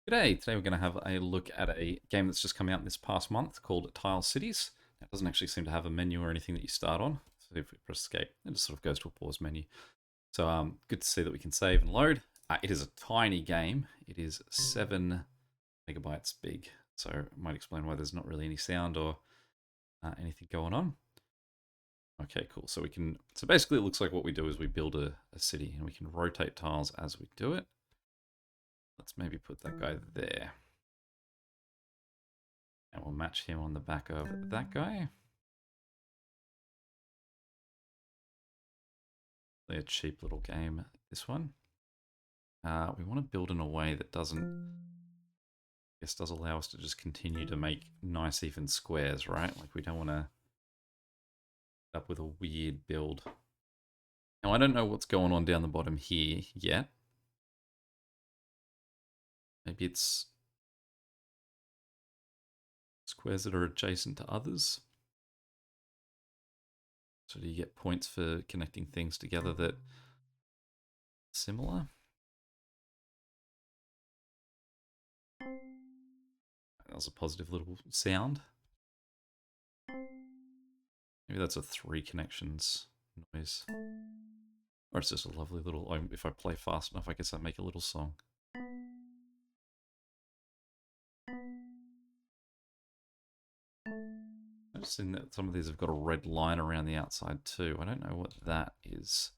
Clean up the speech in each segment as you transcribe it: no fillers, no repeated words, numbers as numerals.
G'day, today we're going to have a look at a game that's just come out this past month called Tile Cities. It doesn't actually seem to have a menu or anything that you start on. So if we press escape, it just sort of goes to a pause menu. So good to see that we can save and load. It is a tiny game. It is 7 megabytes big. So I might explain why there's not really any sound or anything going on. Okay, cool. So basically it looks like what we do is we build a city and we can rotate tiles as we do it. Let's maybe put that guy there. And we'll match him on the back of that guy. A cheap little game, this one. We want to build in a way that does allow us to just continue to make nice even squares, right? Like we don't want to end up with a weird build. Now I don't know what's going on down the bottom here yet. Maybe it's squares that are adjacent to others. So do you get points for connecting things together that are similar? That was a positive little sound. Maybe that's a 3 connections noise. Or it's just a lovely little, if I play fast enough, I guess I make a little song. I've seen that some of these have got a red line around the outside too. I don't know what that is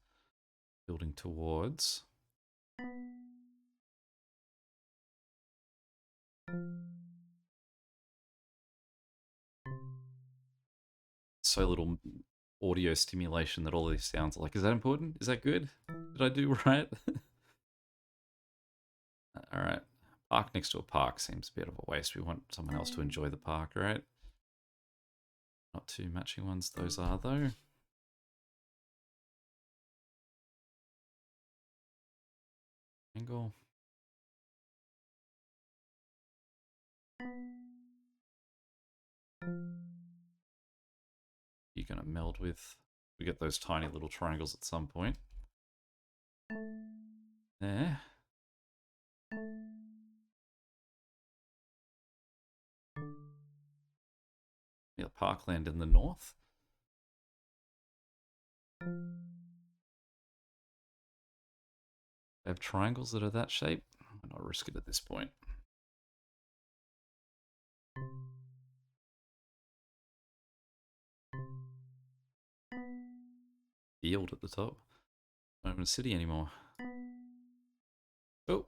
building towards. So little audio stimulation that all these sounds are like. Is that important? Is that good? Did I do right? All right. Park next to a park seems a bit of a waste. We want someone else to enjoy the park, right? Not two matching ones, those are though. Angle. You're going to meld with. We get those tiny little triangles at some point. There. Yeah, parkland in the north. They have triangles that are that shape. I'm not risk it at this point. Field at the top. Not even a city anymore. Oh,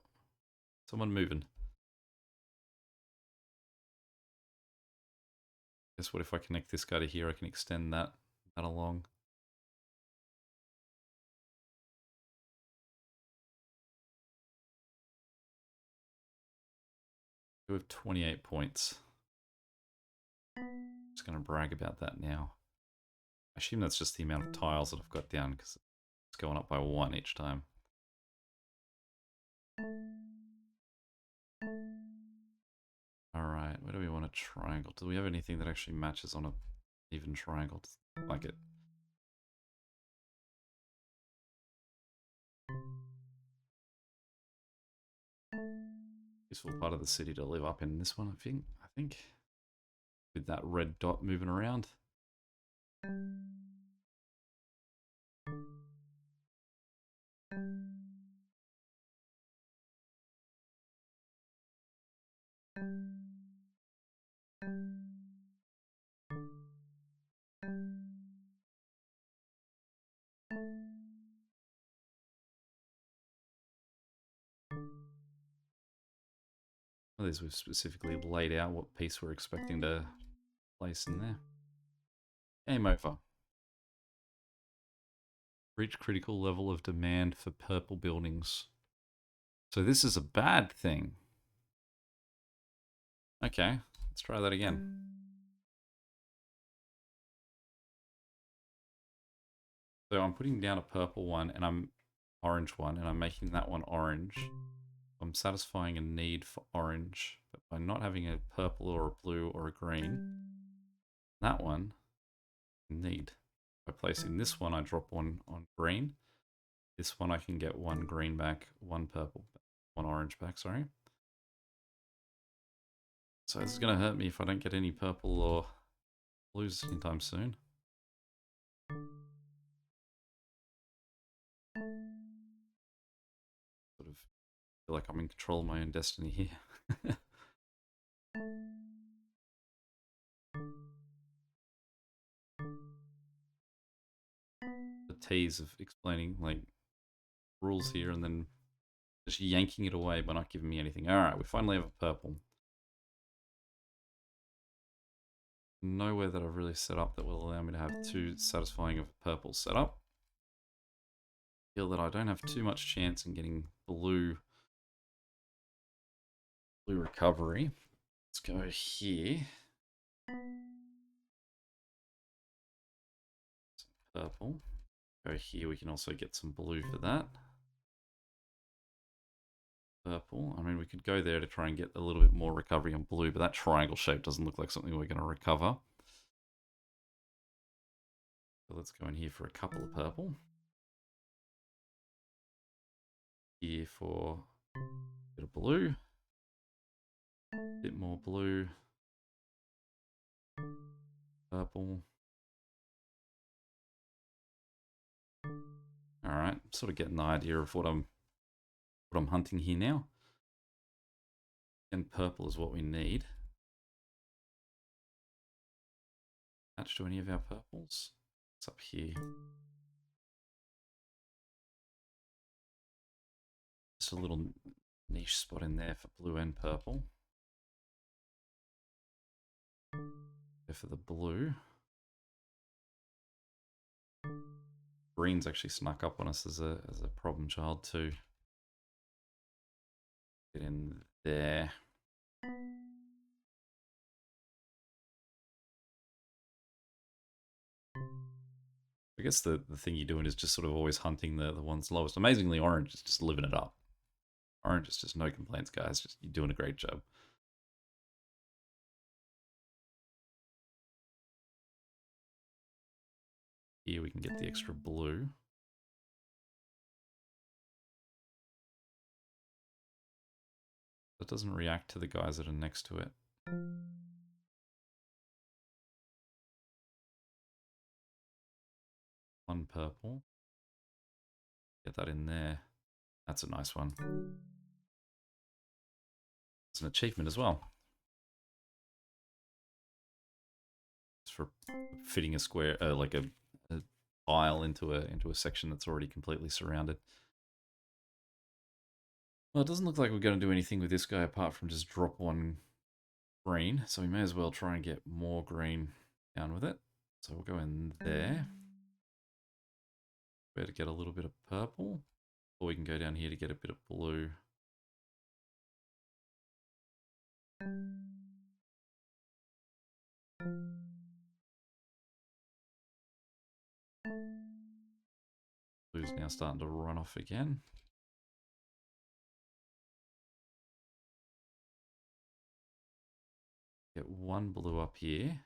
someone moving. Guess what if I connect this guy to here, I can extend that along. We have 28 points. Just going to brag about that now. I assume that's just the amount of tiles that I've got down because it's going up by 1 each time. Alright, where do we want a triangle? Do we have anything that actually matches on a even triangle? Like it. Useful part of the city to live up in this one, I think. With that red dot moving around. Well, these we've specifically laid out what piece we're expecting to place in there. Game over. Reach critical level of demand for purple buildings. So this is a bad thing. Okay, let's try that again. So I'm putting down a purple one and I'm orange one and I'm making that one orange. I'm satisfying a need for orange, but by not having a purple or a blue or a green, that one need. By placing this one, I drop one on green. This one I can get one green back, one purple, one orange back, sorry. So this is going to hurt me if I don't get any purple or blues anytime soon. Sort of feel like I'm in control of my own destiny here. The tease of explaining like rules here and then just yanking it away by not giving me anything. Alright, we finally have a purple. Nowhere that I've really set up that will allow me to have too satisfying of a purple setup. Feel that I don't have too much chance in getting blue recovery. Let's go here. Some purple. Go here, we can also get some blue for that. Purple. I mean, we could go there to try and get a little bit more recovery on blue, but that triangle shape doesn't look like something we're going to recover. So let's go in here for a couple of purple. Here for a bit of blue. A bit more blue. Purple. Alright, sort of getting the idea of what I'm hunting here now. And purple is what we need. Match to any of our purples. It's up here. Just a little niche spot in there for blue and purple. Go for the blue. Green's actually snuck up on us as a problem child too. Get in there. I guess the thing you're doing is just sort of always hunting the ones lowest. Amazingly, orange is just living it up. Orange is just no complaints, guys. Just you're doing a great job. Here we can get the extra blue. That doesn't react to the guys that are next to it. One purple. Get that in there. That's a nice one. It's an achievement as well. It's for fitting a square, like a tile into a section that's already completely surrounded. Well, it doesn't look like we're going to do anything with this guy apart from just drop one green. So we may as well try and get more green down with it. So we'll go in there. Better get a little bit of purple. Or we can go down here to get a bit of blue. Blue's now starting to run off again. Get one blue up here.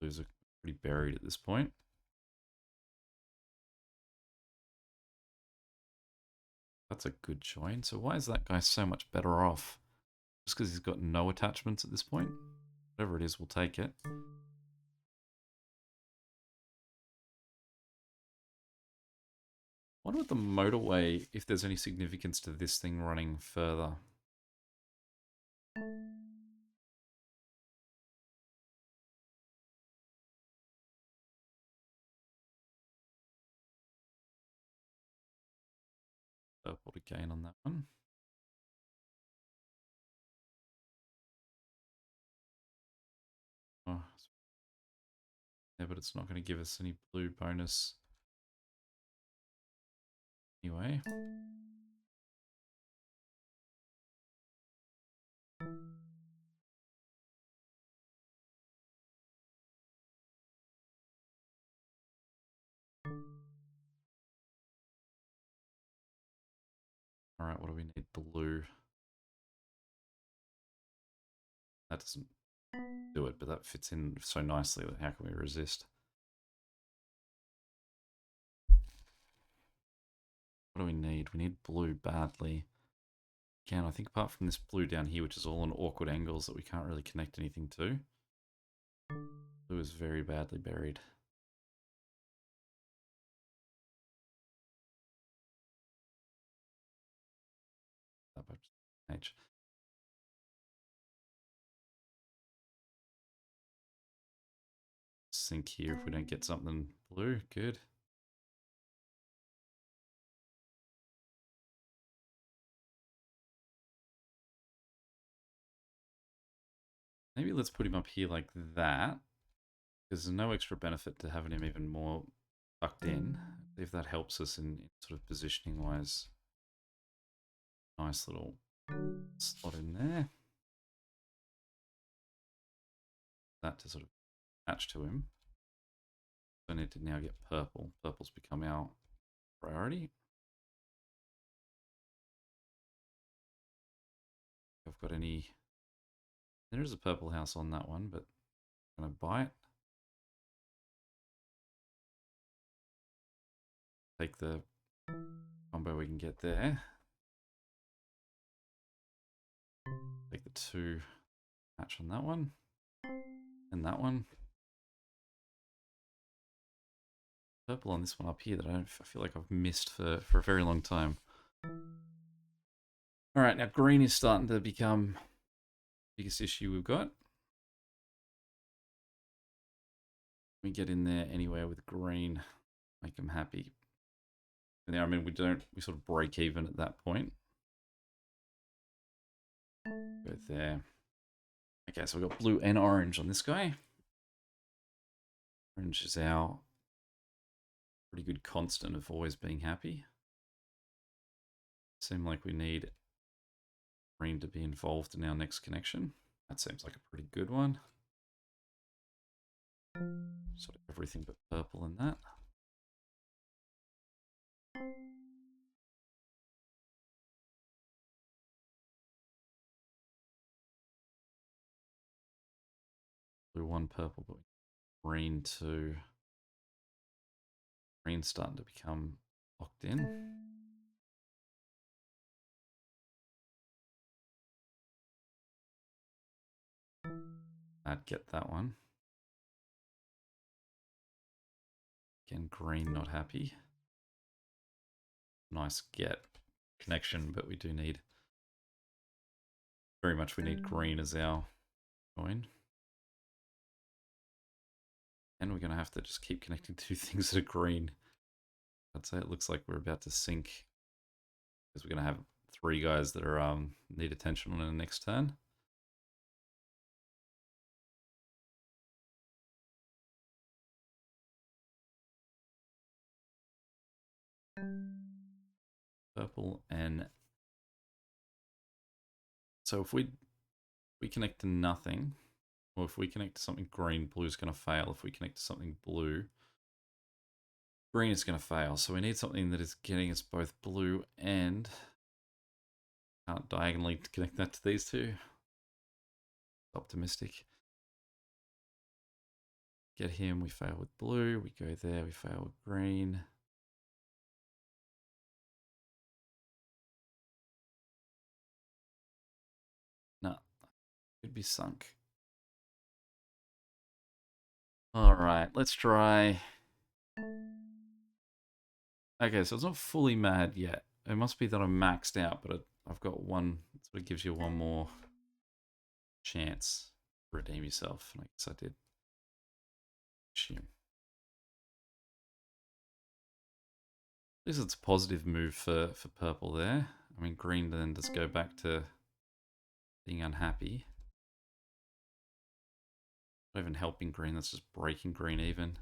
Blues are pretty buried at this point. That's a good join. So why is that guy so much better off? Just because he's got no attachments at this point? Whatever it is, we'll take it. I wonder with the motorway if there's any significance to this thing running further. Purple to gain on that one. Oh, yeah, but it's not going to give us any blue bonus anyway. Alright, what do we need? Blue. That doesn't do it, but that fits in so nicely. How can we resist? What do we need? We need blue badly. Again, I think apart from this blue down here, which is all on awkward angles that we can't really connect anything to, blue is very badly buried. H. Sink here if we don't get something blue. Good. Maybe let's put him up here like that. There's no extra benefit to having him even more tucked in. If that helps us in sort of positioning wise. Nice little slot in there. That to sort of attach to him. I need to now get purple. Purple's become our priority. If I've got any... There is a purple house on that one, but I'm going to buy it. Take the combo we can get there. Take the 2 match on that one. And that one. Purple on this one up here that I feel like I've missed for a very long time. Alright, now green is starting to become the biggest issue we've got. We get in there anywhere with green, make them happy. And there, I mean, we sort of break even at that point. Go there. Okay, so we've got blue and orange on this guy. Orange is our pretty good constant of always being happy. Seem like we need green to be involved in our next connection. That seems like a pretty good one. Sort of everything but purple in that. Blue 1, purple, but green 2. Green's starting to become locked in. I'd get that one. Again, green not happy. Nice get connection, but we do need... Very much we need green as our coin. And we're going to have to just keep connecting 2 things that are green. I'd say it looks like we're about to sink. Because we're going to have 3 guys that are need attention on the next turn. Purple and... So if we connect to nothing, or if we connect to something green, blue's going to fail. If we connect to something blue, green is going to fail. So we need something that is getting us both blue and... Can't diagonally connect that to these 2. Optimistic. Get him, we fail with blue. We go there, we fail with green. No, could be sunk. Alright, let's try... Okay, so it's not fully mad yet. It must be that I'm maxed out, but I've got one... It sort of gives you one more chance to redeem yourself. And I guess I did. At least it's a positive move for purple there. I mean, green then does go back to being unhappy. Not even helping green, that's just breaking green even.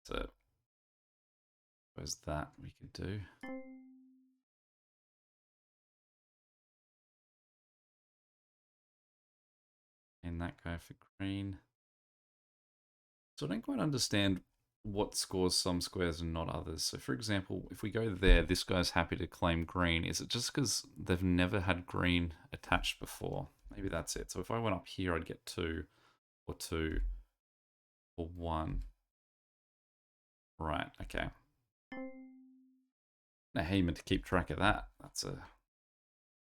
So, where's that we could do? And that guy for green. So I don't quite understand what scores some squares and not others. So for example, if we go there, this guy's happy to claim green. Is it just because they've never had green attached before? Maybe that's it. So if I went up here, I'd get 2 or 2 or 1. Right, okay. Now how you meant to keep track of that? That's a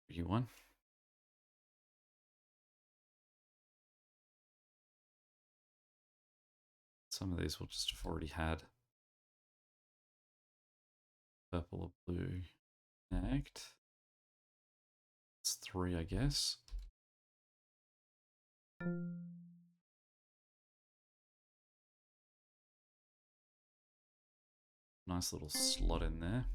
tricky one. Some of these we'll just have already had. Purple or blue. Connect. It's 3, I guess. Nice little slot in there.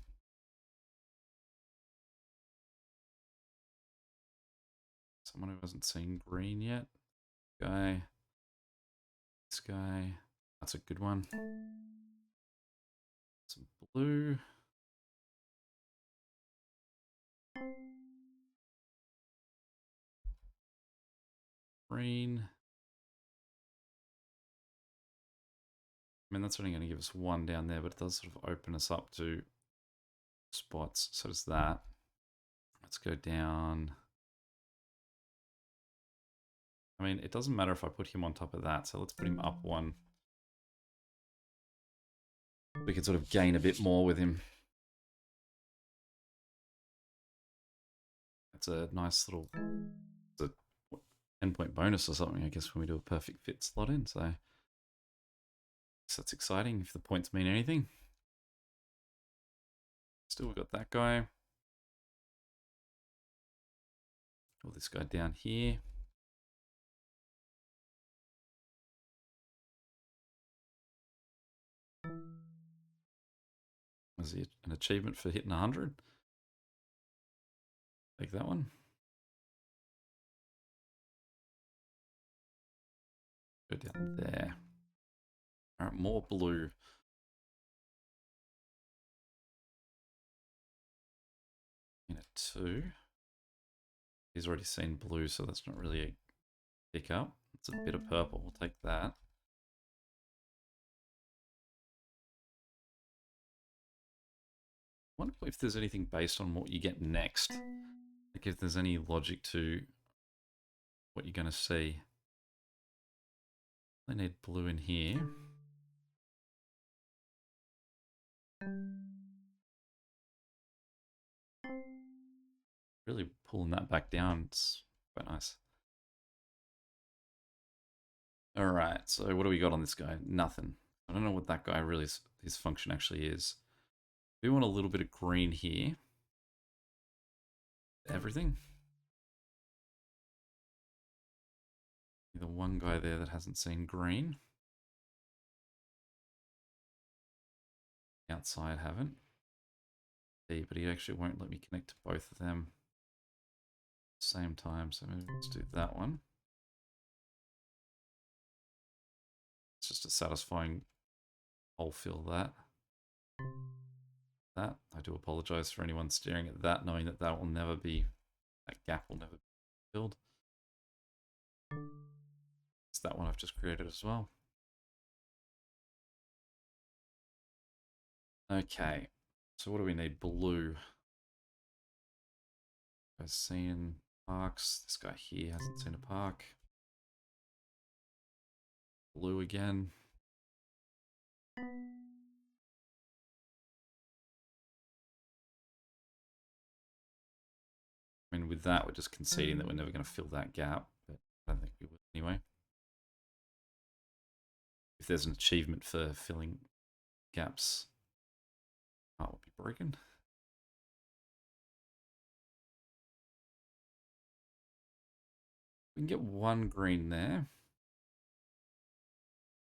Someone who hasn't seen green yet. Guy. This guy. That's a good one. Some blue. Green. I mean, that's only going to give us 1 down there, but it does sort of open us up to spots. So does that. Let's go down. I mean, it doesn't matter if I put him on top of that, so let's put him up 1. We can sort of gain a bit more with him. That's a nice little, it's a 10-point bonus or something, I guess, when we do a perfect fit slot in. So that's exciting if the points mean anything. Still, we've got that guy. Or this guy down here. Was it an achievement for hitting 100? Take that one. Go down there. All right, more blue. In a 2. He's already seen blue, so that's not really a pick up. It's a bit of purple. We'll take that. I wonder if there's anything based on what you get next. Like if there's any logic to what you're going to see. I need blue in here. Really pulling that back down. It's quite nice. All right, so what do we got on this guy? Nothing. I don't know what that guy really, his function actually is. We want a little bit of green here. Everything. The one guy there that hasn't seen green. Outside haven't. But he actually won't let me connect to both of them at the same time. So maybe let's do that one. It's just a satisfying hole fill that. I do apologize for anyone staring at that, knowing that that will never be, that gap will never be filled. It's that one I've just created as well. Okay, so what do we need? Blue. I've seen parks. This guy here hasn't seen a park. Blue again. I mean, with that, we're just conceding that we're never going to fill that gap, but I don't think we would anyway. If there's an achievement for filling gaps, art will be broken. We can get 1 green there.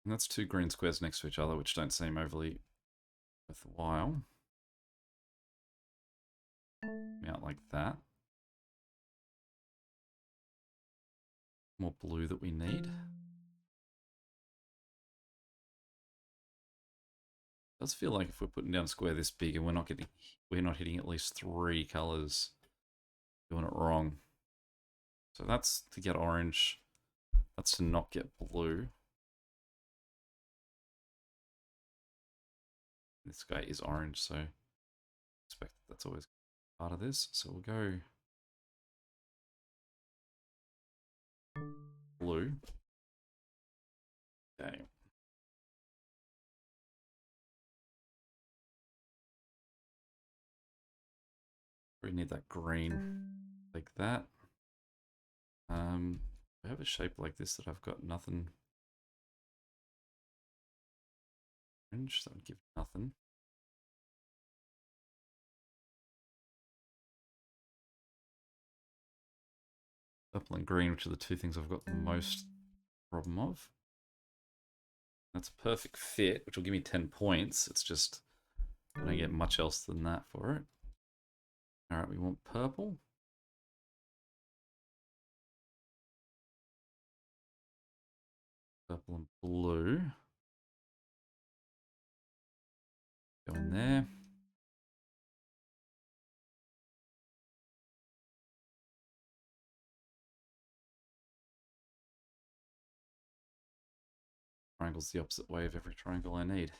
And that's 2 green squares next to each other, which don't seem overly worthwhile. Out like that. More blue that we need. It does feel like if we're putting down a square this big and we're not hitting at least 3 colors, doing it wrong. So that's to get orange. That's to not get blue. This guy is orange, so I expect that's always part of this. So we'll go blue. Okay. We need that green like that. I have a shape like this that I've got nothing orange, so I'd give nothing. Purple and green, which are the two things I've got the most problem of. That's a perfect fit, which will give me 10 points. It's just, I don't get much else than that for it. Alright, we want purple. Purple and blue. Go in there. Triangle's the opposite way of every triangle I need.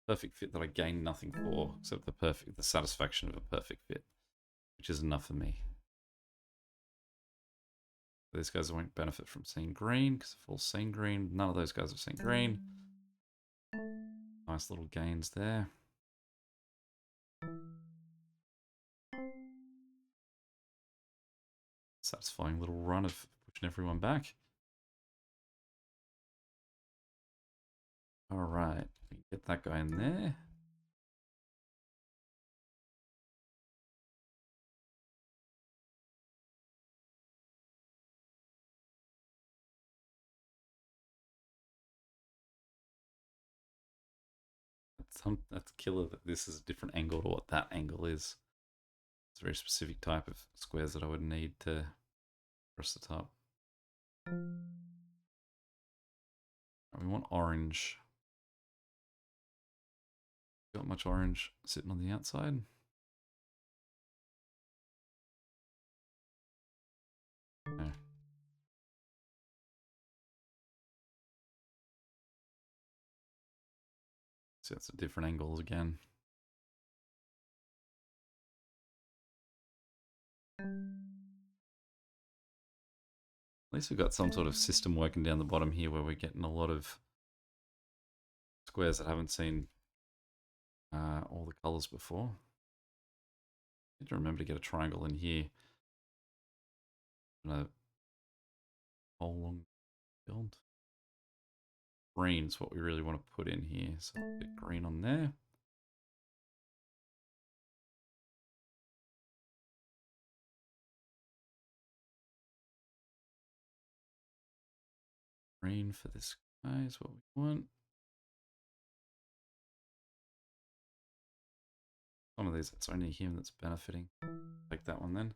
Perfect fit that I gain nothing for, except the satisfaction of a perfect fit, which is enough for me. These guys won't benefit from seeing green, because if all seen green, none of those guys have seen green. Nice little gains there. Satisfying little run of pushing everyone back. Alright, get that guy in there. That's killer that this is a different angle to what that angle is. It's a very specific type of squares that I would need to press the top. We want orange. Got much orange sitting on the outside. No. So that's a different angle again. At least we've got some sort of system working down the bottom here where we're getting a lot of squares that haven't seen all the colors before. Need to remember to get a triangle in here. And a whole long build. Green is what we really want to put in here. So I'll get green on there. Green for this guy is what we want. Some of these, it's only him that's benefiting. Take that one then.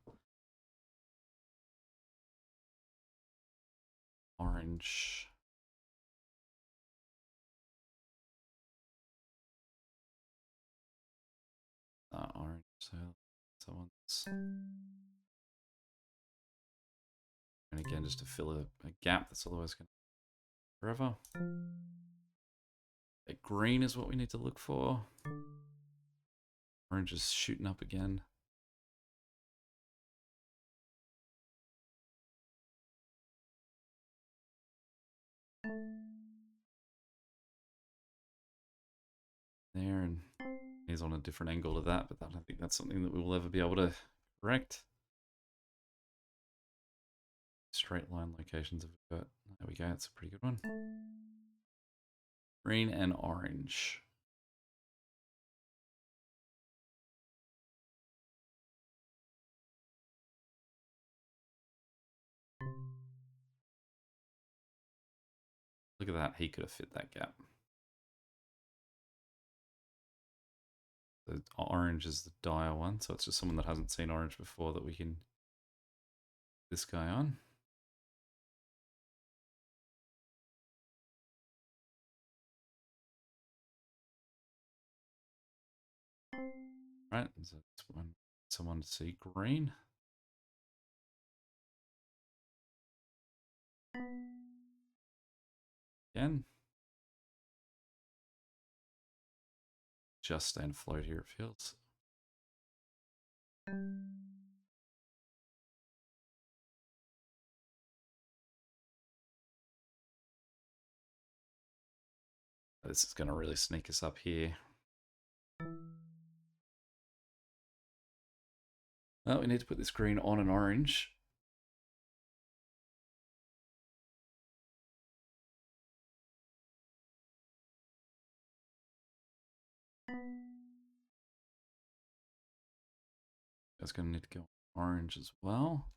Orange. Orange. So someone's. And again, just to fill a gap that's otherwise going to forever. Okay, green is what we need to look for. Orange is shooting up again. There, and he's on a different angle to that, but I don't think that's something that we will ever be able to correct. Straight line locations have got. There we go, that's a pretty good one. Green and orange. Look at that, he could have fit that gap. The orange is the dire one, so it's just someone that hasn't seen orange before that we can this guy on. Right, so that's one someone to see green. Again. Just staying afloat here, it feels. This is going to really sneak us up here. Well, we need to put this green on an orange. That's going to need to go orange as well.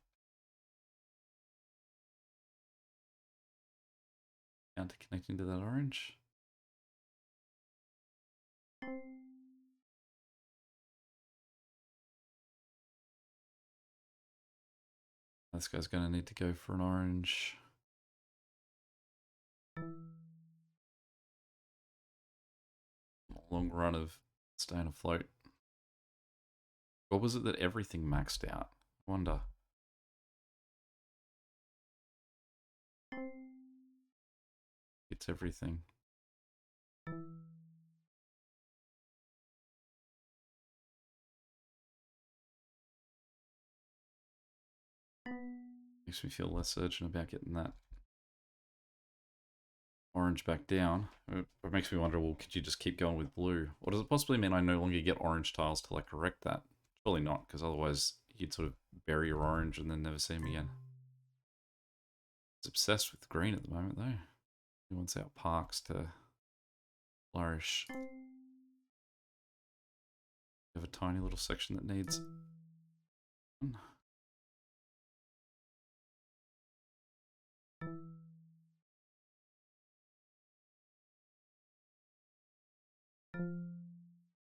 Down to connecting to that orange. This guy's going to need to go for an orange. Long run of staying afloat. What was it that everything maxed out? I wonder. It's everything. Makes me feel less urgent about getting that orange back down. It makes me wonder, well, could you just keep going with blue? Or does it possibly mean I no longer get orange tiles till I correct that? Probably not, because otherwise you'd sort of bury your orange and then never see them again. It's obsessed with green at the moment, though. He wants our parks to flourish. We have a tiny little section that needs...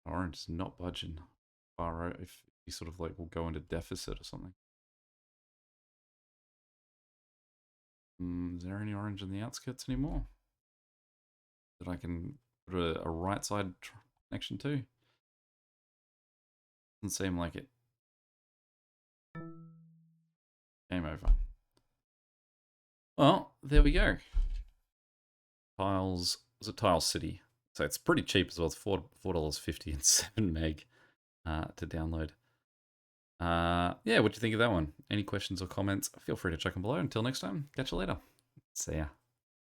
Orange is not budging. Far out if you sort of like will go into deficit or something. Is there any orange in the outskirts anymore that I can put a right side connection to? Doesn't seem like it. Game over. Well, there we go. Tiles, was it Tile City? So it's pretty cheap as well. It's $4.50 and 7 meg to download. Yeah, what do you think of that one? Any questions or comments? Feel free to check them below. Until next time, catch you later. See ya.